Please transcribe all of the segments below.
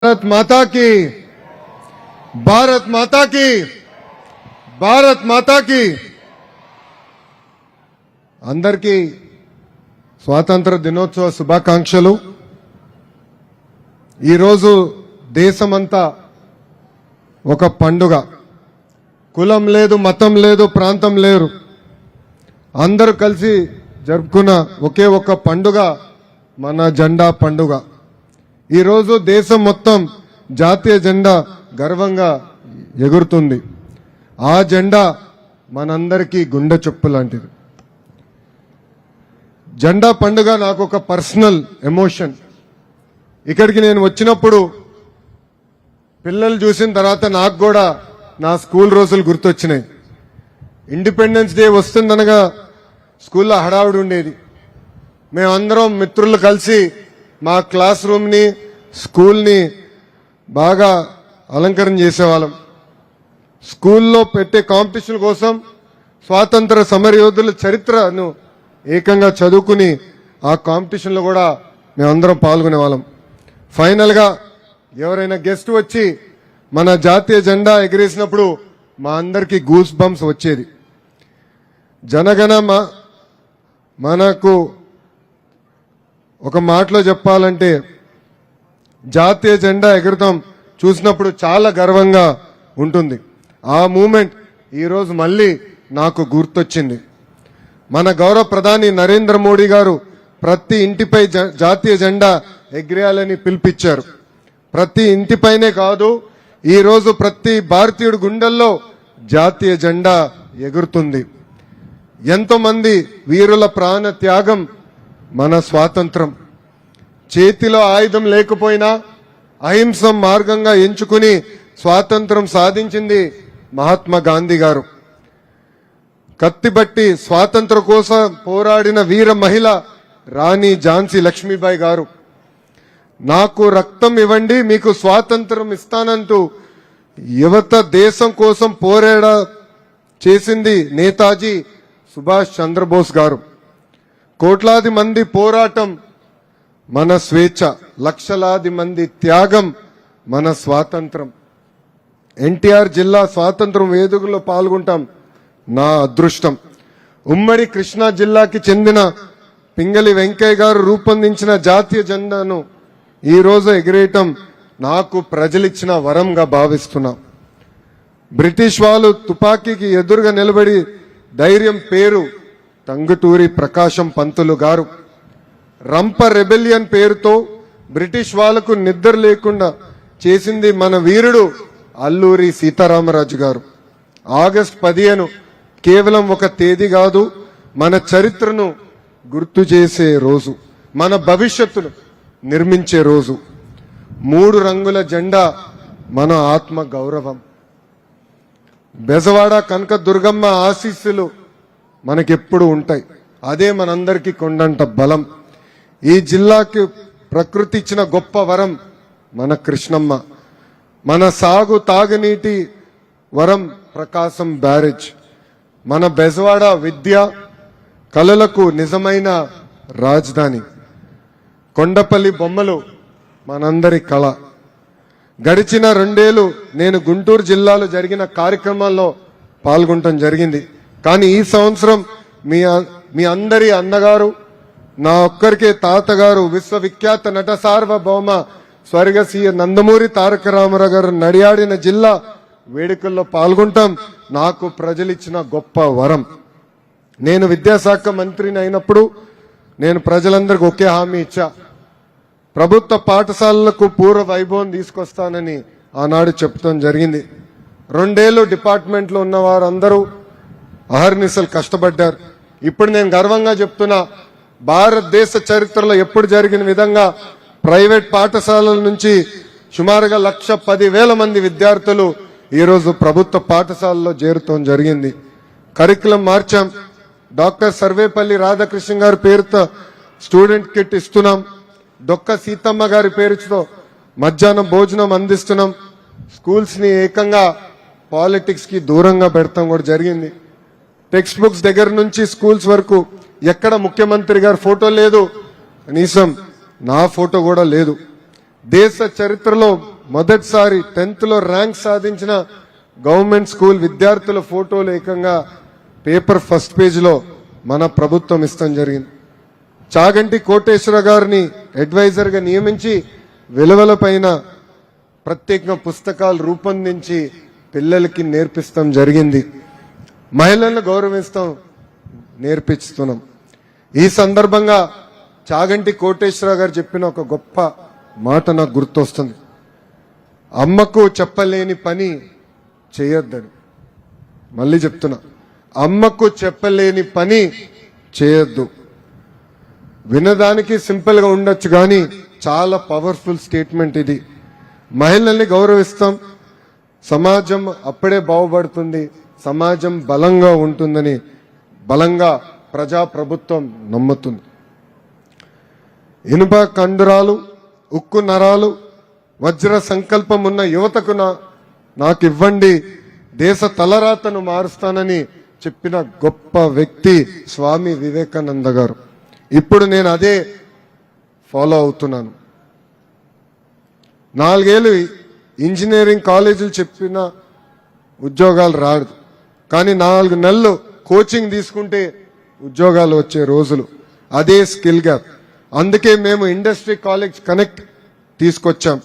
भारत माता की, भारत माता की, भारत माता की। అందరికీ స్వాతంత్ర దినోత్సవ శుభాకాంక్షలు। ఈ రోజు దేశమంతా ఒక పండుగ, కులం లేదు, మతం లేదు, ప్రాంతం లేదు, అందరూ కలిసి జరుపుకున్న ఒకే ఒక పండుగ మన జెండా పండుగ। ఈ రోజు దేశం మొత్తం జాతీయ జెండా గర్వంగా ఎగురుతుంది। ఆ జెండా మనందరికీ గుండె చొప్పు లాంటిది। జెండా పండుగ నాకు ఒక పర్సనల్ ఎమోషన్। ఇక్కడికి నేను వచ్చినప్పుడు పిల్లలు చూసిన తర్వాత నాకు కూడా నా స్కూల్ రోజులు గుర్తొచ్చినాయి। ఇండిపెండెన్స్ డే వస్తుందనగా స్కూల్లో హడావుడి ఉండేది। మేమందరం మిత్రులు కలిసి మా క్లాస్ రూమ్ని, స్కూల్ని బాగా అలంకరణ చేసేవాళ్ళం। స్కూల్లో పెట్టే కాంపిటీషన్ కోసం స్వాతంత్ర సమరయోధుల చరిత్రను ఏకంగా చదువుకుని ఆ కాంపిటీషన్లో కూడా మేమందరం పాల్గొనేవాళ్ళం। ఫైనల్గా ఎవరైనా గెస్ట్ వచ్చి మన జాతీయ జెండా ఎగిరేసినప్పుడు మా అందరికీ గూస్ బంప్స్ వచ్చేది। జనగణ మనకు ఒక మాటలో చెప్పాలంటే జాతీయ జెండా ఎగురడం చూసినప్పుడు చాలా గర్వంగా ఉంటుంది। ఆ మూమెంట్ ఈరోజు మళ్ళీ నాకు గుర్తొచ్చింది। మన గౌరవ ప్రధాని నరేంద్ర మోడీ గారు ప్రతి ఇంటిపై జాతీయ జెండా ఎగిరేయాలని పిలుపిచ్చారు। ప్రతి ఇంటిపైనే కాదు, ఈరోజు ప్రతి భారతీయుడి గుండెల్లో జాతీయ జెండా ఎగురుతుంది। ఎంతో మంది వీరుల ప్రాణ త్యాగం మన స్వాతంత్రం। చేతిలో ఆయుధం లేకపోయినా అహింస మార్గంగా ఎంచుకుని స్వాతంత్రం సాధించింది మహాత్మా గాంధీ గారు। కత్తిబట్టి స్వాతంత్రం కోసం పోరాడిన వీర మహిళ రాణి ఝాన్సీ లక్ష్మీబాయి గారు। నాకు రక్తం ఇవ్వండి, మీకు స్వాతంత్రం ఇస్తానంటూ యువత దేశం కోసం పోరాడ చేసింది నేతాజీ సుభాష్ చంద్రబోస్ గారు। కోట్లాది మంది పోరాటం మన స్వేచ్ఛ, లక్షలాది మంది త్యాగం మన స్వాతంత్రం। ఎన్టీఆర్ జిల్లా స్వాతంత్రం వేడుకల్లో పాల్గొంటాం నా అదృష్టం। ఉమ్మడి కృష్ణా జిల్లాకి చెందిన పింగళి వెంకయ్య గారు రూపొందించిన జాతీయ జెండాను ఈ రోజు ఎగిరేయటం నాకు ప్రజలిచ్చిన వరంగా భావిస్తున్నా। బ్రిటిష్ వాళ్ళు తుపాకీకి ఎదురుగా నిలబడి ధైర్యం పేరు టంగుటూరి ప్రకాశం పంతులు గారు। రంప రెబెలియన్ పేరుతో బ్రిటిష్ వాళ్లకు నిద్ర లేకుండా చేసింది మన వీరుడు అల్లూరి సీతారామరాజు గారు। ఆగస్టు 15 కేవలం ఒక తేదీ కాదు, మన చరిత్రను గుర్తు చేసే రోజు, మన భవిష్యత్తును నిర్మించే రోజు। 3 రంగుల జెండా మన ఆత్మ గౌరవం। బెజవాడ కనక దుర్గమ్మ ఆశీస్సులు మనకెప్పుడు ఉంటాయి, అదే మనందరికీ కొండంత బలం। ఈ జిల్లాకి ప్రకృతి ఇచ్చిన గొప్ప వరం మన కృష్ణమ్మ। మన సాగు తాగునీటి వరం ప్రకాశం బ్యారేజ్। మన బెజవాడ విద్య కళలకు నిజమైన రాజధాని। కొండపల్లి బొమ్మలు మనందరి కళ। గడిచిన 2 ఏళ్లు నేను గుంటూరు జిల్లాలో జరిగిన కార్యక్రమాల్లో పాల్గొనడం జరిగింది। కానీ ఈ సంవత్సరం మీ అందరి అన్నగారు, నా ఒక్కరికే తాతగారు, విశ్వవిఖ్యాత నట సార్వభౌమ స్వర్గసీయ నందమూరి తారక రామారావు గారు నడియాడిన జిల్లా వేడుకల్లో పాల్గొంటాం నాకు ప్రజలిచ్చిన గొప్ప వరం। నేను విద్యాశాఖ మంత్రిని అయినప్పుడు నేను ప్రజలందరికీ ఒకే హామీ ఇచ్చా, ప్రభుత్వ పాఠశాలలకు పూర్వ వైభవం తీసుకొస్తానని ఆనాడు చెప్తాం జరిగింది। 2 ఏళ్లు డిపార్ట్మెంట్లో ఉన్న వారందరూ అహర్నిశలు కష్టపడ్డారు। ఇప్పుడు నేను గర్వంగా చెప్తున్నా, భారతదేశ చరిత్రలో ఎప్పుడు జరిగిన విధంగా ప్రైవేట్ పాఠశాలల నుంచి సుమారుగా 1,10,000 మంది విద్యార్థులు ఈరోజు ప్రభుత్వ పాఠశాలలో చేరటం జరిగింది। కరికులం మార్చాం। డాక్టర్ సర్వేపల్లి రాధాకృష్ణ గారి పేరుతో స్టూడెంట్ కిట్ ఇస్తున్నాం। డొక్క సీతమ్మ గారి పేరుతో మధ్యాహ్నం భోజనం అందిస్తున్నాం। స్కూల్స్ ని ఏకంగా పాలిటిక్స్ కి దూరంగా పెడతాం కూడా జరిగింది। టెక్స్ట్ బుక్స్ దగ్గర నుంచి స్కూల్స్ వరకు ఎక్కడ ముఖ్యమంత్రి గారి ఫోటో లేదు, కనీసం నా ఫోటో కూడా లేదు। దేశ చరిత్రలో మొదటిసారి 10th లో ర్యాంక్ సాధించిన గవర్నమెంట్ స్కూల్ విద్యార్థుల ఫోటోలు ఏకంగా పేపర్ ఫస్ట్ పేజీలో మన ప్రభుత్వం ఇస్తాం జరిగింది. చాగంటి కోటేశ్వర గారిని అడ్వైజర్గా నియమించి విలువలపైన ప్రత్యేకంగా పుస్తకాలు రూపొందించి పిల్లలకి నేర్పిస్తాం జరిగింది. మహిళలను గౌరవిస్తాం నేర్పిస్తున్నాం. ఈ సందర్భంగా చాగంటి కోటేశ్వర గారు చెప్పిన ఒక గొప్ప మాట నాకు గుర్తొస్తుంది. అమ్మకు చెప్పలేని పని చేయొద్దని. మళ్ళీ చెప్తున్నా, అమ్మకు చెప్పలేని పని చేయొద్దు. వినడానికి సింపుల్ గా ఉండొచ్చు కానీ చాలా పవర్ఫుల్ స్టేట్మెంట్ ఇది. మహిళల్ని గౌరవిస్తాం, సమాజం అప్పుడే బాగుపడుతుంది, సమాజం బలంగా ఉంటుందని బలంగా ప్రజాప్రభుత్వం నమ్ముతుంది. ఇనుప కండరాలు, ఉక్కు నరాలు, వజ్ర సంకల్పం ఉన్న యువతకు నాకు ఇవ్వండి, దేశ తలరాతను మారుస్తానని చెప్పిన గొప్ప వ్యక్తి స్వామి వివేకానంద గారు. ఇప్పుడు నేను అదే ఫాలో అవుతున్నాను. 4 ఏళ్ళు ఇంజనీరింగ్ కాలేజీలు చెప్పిన ఉద్యోగాలు రాదు, కానీ 4 నెలలు కోచింగ్ తీసుకుంటే ఉద్యోగాలు వచ్చే రోజులు. అదే స్కిల్ గ్యాప్. అందుకే మేము ఇండస్ట్రీ కాలేజ్ కనెక్ట్ తీసుకొచ్చాం.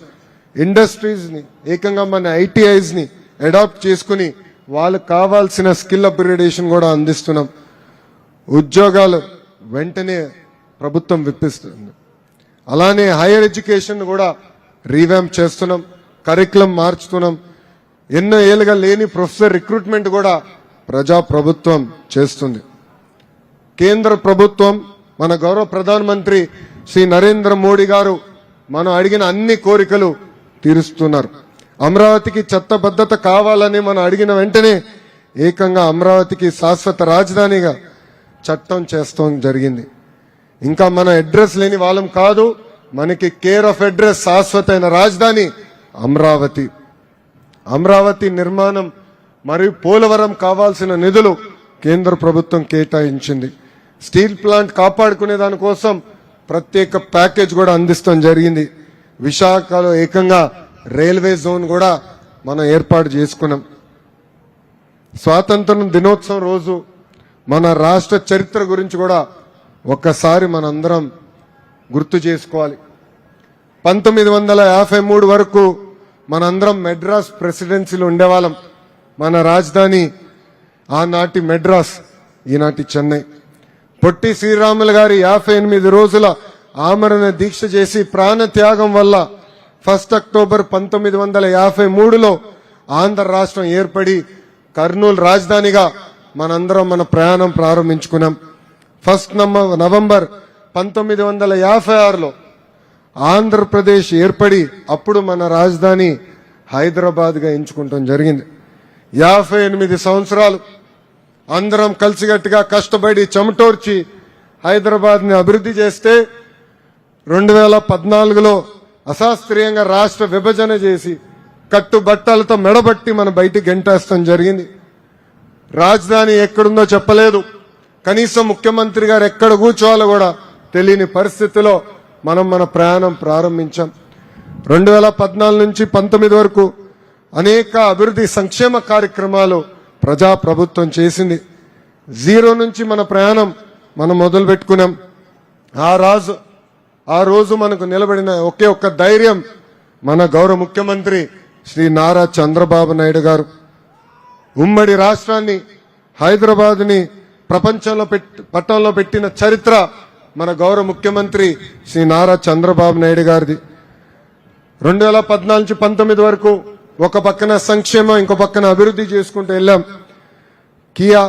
ఇండస్ట్రీస్ ని ఏకంగా మన ఐటీఐస్ ని అడాప్ట్ చేసుకుని వాళ్ళకు కావాల్సిన స్కిల్ అప్గ్రేడేషన్ కూడా అందిస్తున్నాం. ఉద్యోగాలు వెంటనే ప్రభుత్వం విప్పిస్తుంది. అలానే హైయర్ ఎడ్యుకేషన్ కూడా రీవ్యాంప్ చేస్తున్నాం, కరికులం మార్చుతున్నాం. ఎన్నో ఏళ్ళుగా లేని ప్రొఫెసర్ రిక్రూట్మెంట్ కూడా ప్రజా ప్రభుత్వం చేస్తుంది. కేంద్ర ప్రభుత్వం, మన గౌరవ ప్రధానమంత్రి శ్రీ నరేంద్ర మోడీ గారు మనం అడిగిన అన్ని కోరికలు తీరుస్తున్నారు. అమరావతికి చట్టబద్ధత కావాలని మనం అడిగిన వెంటనే ఏకంగా అమరావతికి శాశ్వత రాజధానిగా చట్టం చేస్తాం జరిగింది. ఇంకా మన అడ్రస్ లేని వాళ్ళం కాదు, మనకి కేర్ ఆఫ్ అడ్రస్ శాశ్వతమైన రాజధాని అమరావతి. అమరావతి నిర్మాణం మరియు పోలవరం కావాల్సిన నిధులు కేంద్ర ప్రభుత్వం కేటాయించింది. స్టీల్ ప్లాంట్ కాపాడుకునే దానికోసం ప్రత్యేక ప్యాకేజ్ కూడా అందిస్తాం జరిగింది. విశాఖలో ఏకంగా రైల్వే జోన్ కూడా మనం ఏర్పాటు చేసుకున్నాం. స్వాతంత్ర దినోత్సవం రోజు మన రాష్ట్ర చరిత్ర గురించి కూడా ఒక్కసారి మనందరం గుర్తు చేసుకోవాలి. 1953 వరకు మనందరం మెడ్రాస్ ప్రెసిడెన్సీలో ఉండేవాళ్ళం. మన రాజధాని ఆనాటి మెడ్రాస్, ఈనాటి చెన్నై. పొట్టి శ్రీరాములు గారి 58 రోజుల ఆమరణ దీక్ష చేసి ప్రాణ త్యాగం వల్ల 1 అక్టోబర్ 1953లో ఆంధ్ర రాష్ట్రం ఏర్పడి కర్నూలు రాజధానిగా మనందరం మన ప్రయాణం ప్రారంభించుకున్నాం. 1 నవంబర్ 1956లో ఆంధ్రప్రదేశ్ ఏర్పడి అప్పుడు మన రాజధాని హైదరాబాద్ గా ఎంచుకుంటాం జరిగింది. 58 సంవత్సరాలు అందరం కలిసిగట్టుగా కష్టపడి చెమటోర్చి హైదరాబాద్ ని అభివృద్ధి చేస్తే 2014లో అశాస్త్రీయంగా రాష్ట్ర విభజన చేసి కట్టుబట్టలతో మెడబట్టి మన బయటికి గెంటేస్తాం జరిగింది. రాజధాని ఎక్కడుందో చెప్పలేదు, కనీసం ముఖ్యమంత్రి గారు ఎక్కడ కూర్చోవాలో కూడా తెలియని పరిస్థితిలో మనం మన ప్రయాణం ప్రారంభించాం. 2014 నుంచి 19 వరకు అనేక అభివృద్ధి సంక్షేమ కార్యక్రమాలు ప్రజా ప్రభుత్వం చేసింది. 0 నుంచి మన ప్రయాణం మనం మొదలు పెట్టుకున్నాం. ఆ రోజు మనకు నిలబడిన ఒకే ఒక్క ధైర్యం మన గౌరవ ముఖ్యమంత్రి శ్రీ నారా చంద్రబాబు నాయుడు గారు. ఉమ్మడి రాష్ట్రాన్ని, హైదరాబాద్ ని ప్రపంచంలో పట్టణంలో పెట్టిన చరిత్ర మన గౌరవ ముఖ్యమంత్రి శ్రీ నారా చంద్రబాబు నాయుడు గారిది. 2014 నుంచి 19 వరకు ఒక పక్కన సంక్షేమం, ఇంకో పక్కన అభివృద్ధి చేసుకుంటూ వెళ్ళాం. Kia,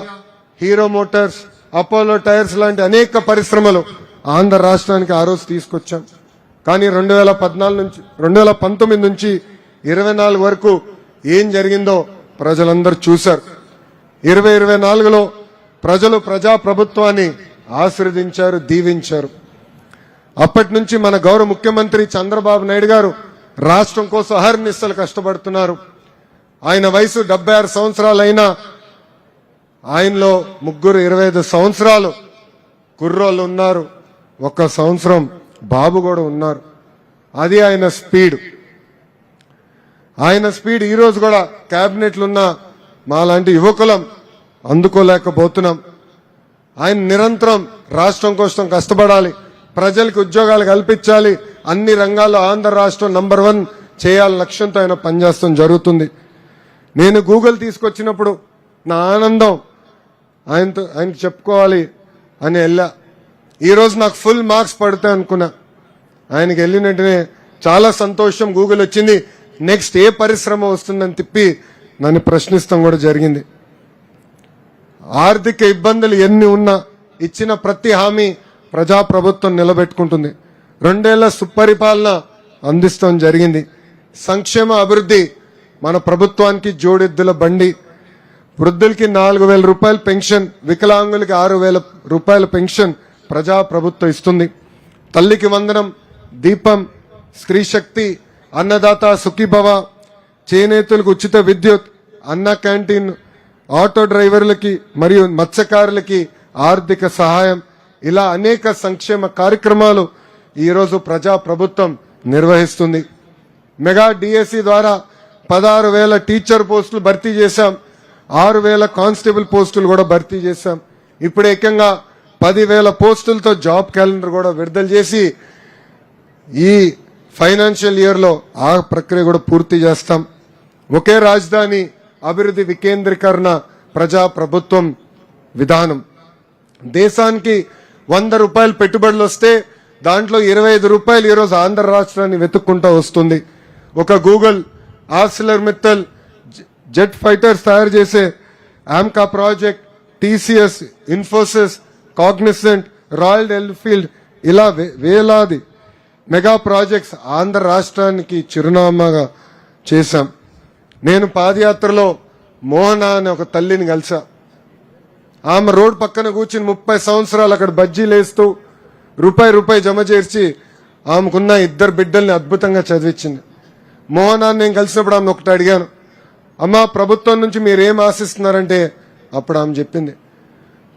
hero Motors, Apollo tyres లాంటి అనేక పరిశ్రమలు ఆంధ్ర రాష్ట్రానికి ఆ రోజు తీసుకొచ్చాం. కానీ 2019 నుంచి 24 వరకు ఏం జరిగిందో ప్రజలందరూ చూశారు. 2024లో ప్రజలు ప్రజా ప్రభుత్వాన్ని ఆశీర్వదించారు, దీవించారు. అప్పటి నుంచి మన గౌరవ ముఖ్యమంత్రి చంద్రబాబు నాయుడు గారు రాష్ట్రం కోసం అహర్నిశలు కష్టపడుతున్నారు. ఆయన వయసు 76 సంవత్సరాలైనా ఆయనలో 25 సంవత్సరాలు కుర్రోళ్ళు ఉన్నారు, 1 సంవత్సరం బాబు కూడా ఉన్నారు. అది ఆయన స్పీడ్. ఆయన స్పీడ్ ఈ రోజు కూడా క్యాబినెట్లు ఉన్న మాలాంటి యువకులం అందుకోలేకపోతున్నాం. ఆయన నిరంతరం రాష్ట్రం కోసం కష్టపడాలి, ప్రజలకు ఉద్యోగాలు కల్పించాలి, అన్ని రంగాల్లో ఆంధ్ర రాష్ట్రం నంబర్ 1 చేయాలని లక్ష్యంతో ఆయన పనిచేస్తాం జరుగుతుంది. నేను గూగుల్ తీసుకొచ్చినప్పుడు నా ఆనందం ఆయనకు చెప్పుకోవాలి అని వెళ్ళా. ఈరోజు నాకు ఫుల్ మార్క్స్ పడతాయి అనుకున్నా. ఆయనకి వెళ్ళిన వెంటనే చాలా సంతోషం, గూగుల్ వచ్చింది, నెక్స్ట్ ఏ పరిశ్రమ వస్తుందని తిప్పి నన్ను ప్రశ్నిస్తాం కూడా జరిగింది. ఆర్థిక ఇబ్బందులు ఎన్ని ఉన్నా ఇచ్చిన ప్రతి హామీ ప్రజాప్రభుత్వం నిలబెట్టుకుంటుంది. 2 ఏళ్ల సుపరిపాలన అందిస్తాం జరిగింది. సంక్షేమ అభివృద్ధి మన ప్రభుత్వానికి జోడెద్దుల బండి. వృద్ధులకి 4,000 రూపాయల పెన్షన్, వికలాంగులకి 6,000 రూపాయల పెన్షన్ ప్రజాప్రభుత్వం ఇస్తుంది. తల్లికి వందనం, దీపం, స్త్రీ శక్తి, అన్నదాత సుఖీభవ, చేనేతలకు ఉచిత విద్యుత్, అన్న క్యాంటీన్, ఆటో డ్రైవర్లకి మరియు మత్స్యకారులకి ఆర్థిక సహాయం, ఇలా అనేక సంక్షేమ కార్యక్రమాలు ఈరోజు ప్రజాప్రభుత్వం నిర్వహిస్తుంది. మెగా డిఎస్సి ద్వారా 16,000 టీచర్ పోస్టులు భర్తీ చేశాం, 6,000 కానిస్టేబుల్ పోస్టులు కూడా భర్తీ చేశాం. ఇప్పుడు ఏకంగా 10,000 పోస్టులతో జాబ్ క్యాలెండర్ కూడా విడుదల చేసి ఈ ఫైనాన్షియల్ ఇయర్ లో ఆ ప్రక్రియ కూడా పూర్తి చేస్తాం. ఒకే రాజధాని అభివృద్ధి వికేంద్రీకరణ ప్రజాప్రభుత్వం విధానం. దేశానికి 100 రూపాయలు పెట్టుబడులు వస్తే దాంట్లో 25 రూపాయలు ఈరోజు ఆంధ్ర రాష్ట్రాన్ని వెతుక్కుంటూ వస్తుంది. ఒక Google, Arcelor Mittal, jet fighters తయారు చేసే AMCA project, TCS, Infosys, Cognizant, royal Enfield, ఇలా వేలాది మెగా ప్రాజెక్ట్స్ ఆంధ్ర రాష్ట్రానికి చిరునామాగా చేశాం. నేను పాదయాత్రలో మోహన అనే ఒక తల్లిని కలిసా. ఆమె రోడ్ పక్కన కూర్చుని 30 సంవత్సరాలు అక్కడ బజ్జీలు వేస్తూ రూపాయి జమ చేర్చి ఆమెకున్న 2 బిడ్డల్ని అద్భుతంగా చదివించింది. మోహనాన్ని నేను కలిసినప్పుడు ఆమె ఒకటి అడిగాను, అమ్మా ప్రభుత్వం నుంచి మీరేం ఆశిస్తున్నారంటే అప్పుడు ఆమె చెప్పింది,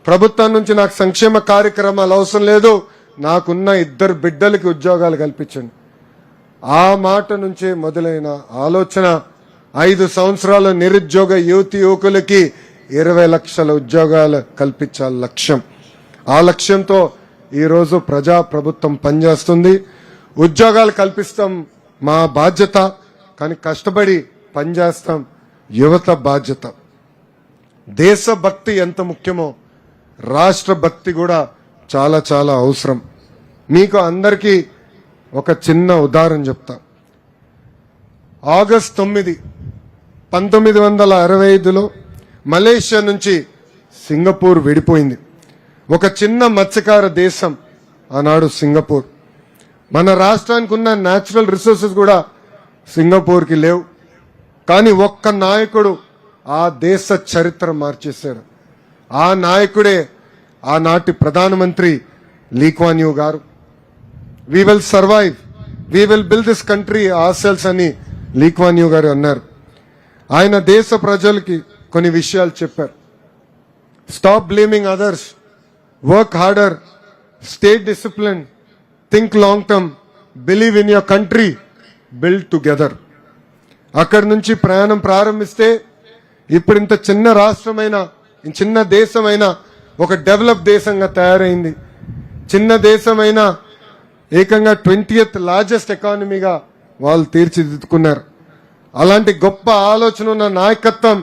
ప్రభుత్వం నుంచి నాకు సంక్షేమ కార్యక్రమాలు అవసరం లేదు, నాకున్న 2 బిడ్డలకి ఉద్యోగాలు కల్పించండి. ఆ మాట నుంచే మొదలైన ఆలోచన 5 సంవత్సరాల నిరుద్యోగ యువకులకి 20 లక్షల ఉద్యోగాలు కల్పించాలి లక్ష్యం. ఆ లక్ష్యంతో ఈరోజు ప్రజాప్రభుత్వం పనిచేస్తుంది. ఉద్యోగాలు కల్పిస్తాం మా బాధ్యత, కానీ కష్టపడి పనిచేస్తాం యువత బాధ్యత. దేశభక్తి ఎంత ముఖ్యమో రాష్ట్ర భక్తి కూడా చాలా చాలా అవసరం. మీకు అందరికీ ఒక చిన్న ఉదాహరణ చెప్తా. ఆగస్ట్ 9, 1965లో మలేషియా నుంచి సింగపూర్ విడిపోయింది. ఒక చిన్న మత్స్యకార దేశం ఆనాడు సింగపూర్. మన రాష్ట్రానికి ఉన్న న్యాచురల్ రిసోర్సెస్ కూడా సింగపూర్కి లేవు, కానీ ఒక్క నాయకుడు ఆ దేశ చరిత్ర మార్చేశాడు. ఆ నాయకుడే ఆనాటి ప్రధానమంత్రి లీ కువాన్ యూ గారు. We will survive, we will build this country ourselves అని లీ కువాన్ యూ గారు అన్నారు. ఆయన దేశ ప్రజలకి కొన్ని విషయాలు చెప్పారు. Stop blaming others, work harder, stay discipline, think long term, believe in your country, build together. అక్కడి నుంచి ప్రయాణం ప్రారంభిస్తే ఇప్పుడు ఇంత చిన్న రాష్ట్రమైన, చిన్న దేశమైన ఒక డెవలప్ దేశంగా తయారైంది. చిన్న దేశమైన ఏకంగా 20th లార్జెస్ట్ ఎకానమీగా వాళ్ళు తీర్చిదిద్దుకున్నారు. అలాంటి గొప్ప ఆలోచన ఉన్న నాయకత్వం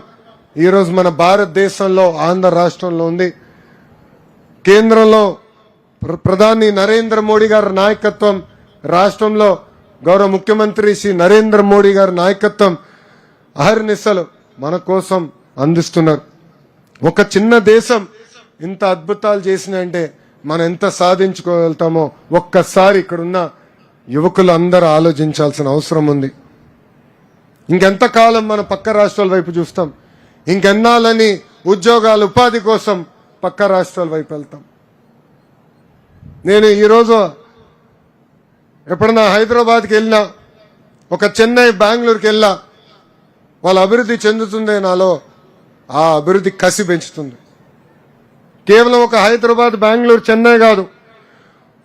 ఈరోజు మన భారతదేశంలో ఆంధ్ర రాష్ట్రంలో ఉంది. కేంద్రంలో ప్రధాని నరేంద్ర మోడీ గారి నాయకత్వం, రాష్ట్రంలో గౌరవ ముఖ్యమంత్రి శ్రీ నరేంద్ర మోడీ గారి నాయకత్వం అహర్నిశలు మన కోసం అందిస్తున్నారు. ఒక చిన్న దేశం ఇంత అద్భుతాలు చేసినాయంటే మనం ఎంత సాధించుకోగలుగుతామో ఒక్కసారి ఇక్కడున్న యువకులు అందరూ ఆలోచించాల్సిన అవసరం ఉంది. ఇంకెంతకాలం మన పక్క రాష్ట్రాల వైపు చూస్తాం? ఇంకెన్నాళ్ళని ఉద్యోగాలు, ఉపాధి కోసం పక్క రాష్ట్రాల వైపు వెళ్తాం? నేను ఈరోజు ఎప్పుడన్నా హైదరాబాద్కి వెళ్ళినా, ఒక చెన్నై, బెంగళూరుకి వెళ్ళా, వాళ్ళ అభివృద్ధి చెందుతుందే నాలో ఆ అభివృద్ధి కసి పెంచుతుంది. కేవలం ఒక హైదరాబాద్, బెంగళూరు, చెన్నై కాదు,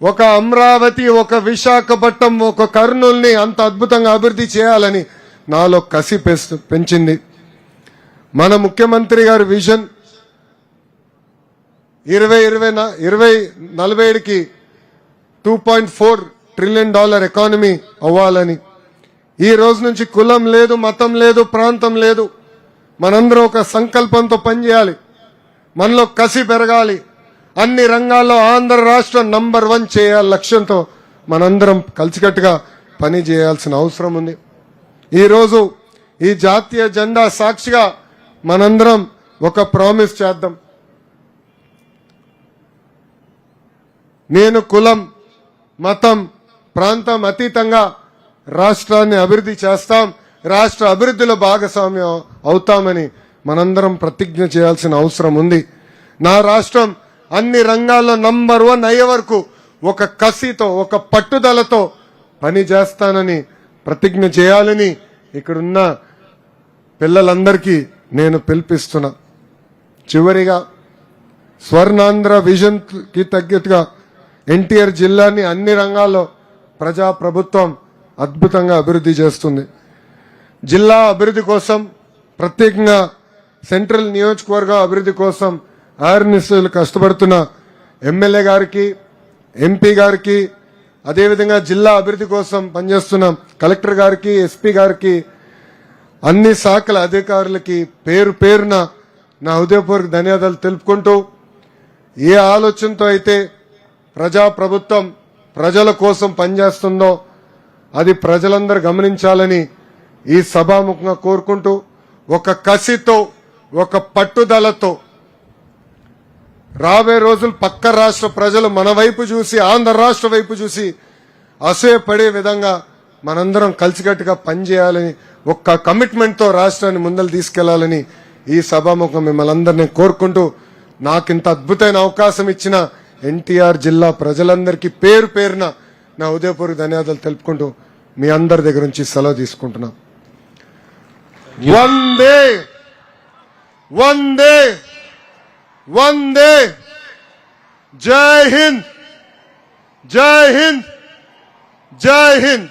ఒక అమరావతి, ఒక విశాఖపట్నం, ఒక కర్నూలుని అంత అద్భుతంగా అభివృద్ధి చేయాలని నాలో కసి పెంచింది. మన ముఖ్యమంత్రి గారి విజన్ 2047కి $2.4 ట్రిలియన్ ఎకానమీ అవ్వాలని. ఈ రోజు నుంచి కులం లేదు, మతం లేదు, ప్రాంతం లేదు, మనందరం ఒక సంకల్పంతో పనిచేయాలి. మనలో కసి పెరగాలి. అన్ని రంగాల్లో ఆంధ్ర రాష్ట్రం నంబర్ 1 చేయాలి లక్ష్యంతో మనందరం కలిసికట్టుగా పని చేయాల్సిన అవసరం ఉంది. ఈరోజు ఈ జాతీయ జెండా సాక్షిగా మనందరం ఒక ప్రామిస్ చేద్దాం. నేను కులం, మతం, ప్రాంతం అతీతంగా రాష్ట్రాన్ని అభివృద్ధి చేస్తాం, రాష్ట్ర అభివృద్ధిలో భాగస్వామ్యం అవుతామని మనందరం ప్రతిజ్ఞ చేయాల్సిన అవసరం ఉంది. నా రాష్ట్రం అన్ని రంగాల్లో నంబర్ 1 అయ్యే వరకు ఒక కసితో, ఒక పట్టుదలతో పని చేస్తానని ప్రతిజ్ఞ చేయాలని ఇక్కడున్న పిల్లలందరికీ నేను పిలిపిస్తున్నా. చివరిగా స్వర్ణాంధ్ర విజన్ కి తగ్గట్టుగా ఎన్టీఆర్ జిల్లాని అన్ని రంగాల్లో ప్రజా ప్రభుత్వం అద్భుతంగా అభివృద్ధి చేస్తుంది. జిల్లా అభివృద్ధి కోసం ప్రత్యేకంగా సెంట్రల్ నియోజకవర్గ అభివృద్ధి కోసం ఆర్నిస్సులు కష్టపడుతున్న ఎమ్మెల్యే గారికి, ఎంపీ గారికి, అదేవిధంగా జిల్లా అభివృద్ధి కోసం పనిచేస్తున్న కలెక్టర్ గారికి, ఎస్పీ గారికి, అన్ని శాఖల అధికారులకి పేరు పేరున నా హృదయపూర్వక ధన్యవాదాలు తెలుపుకుంటూ, ఏ ఆలోచనతో అయితే ప్రజా ప్రభుత్వం ప్రజల కోసం పనిచేస్తుందో అది ప్రజలందరూ గమనించాలని ఈ సభాముఖంగా కోరుకుంటూ, ఒక కసితో, ఒక పట్టుదలతో రాబోయే రోజులు పక్క రాష్ట్ర ప్రజలు మన వైపు చూసి, ఆంధ్ర రాష్ట్ర వైపు చూసి అసూయపడే విధంగా మనందరం కలిసికట్టుగా పనిచేయాలని, ఒక్క కమిట్మెంట్తో రాష్ట్రాన్ని ముందలు తీసుకెళ్లాలని ఈ సభాముఖం మిమ్మల్ని అందరినీ కోరుకుంటూ, నాకింత అద్భుతమైన అవకాశం ఇచ్చిన ఎన్టీఆర్ జిల్లా ప్రజలందరికీ పేరు పేరున నా హృదయపూర్వక ధన్యవాదాలు తెలుపుకుంటూ మీ అందరి దగ్గర నుంచి సెలవు తీసుకుంటున్నా. వందే వందే వందే. జై హింద్, జై హింద్, జై హింద్.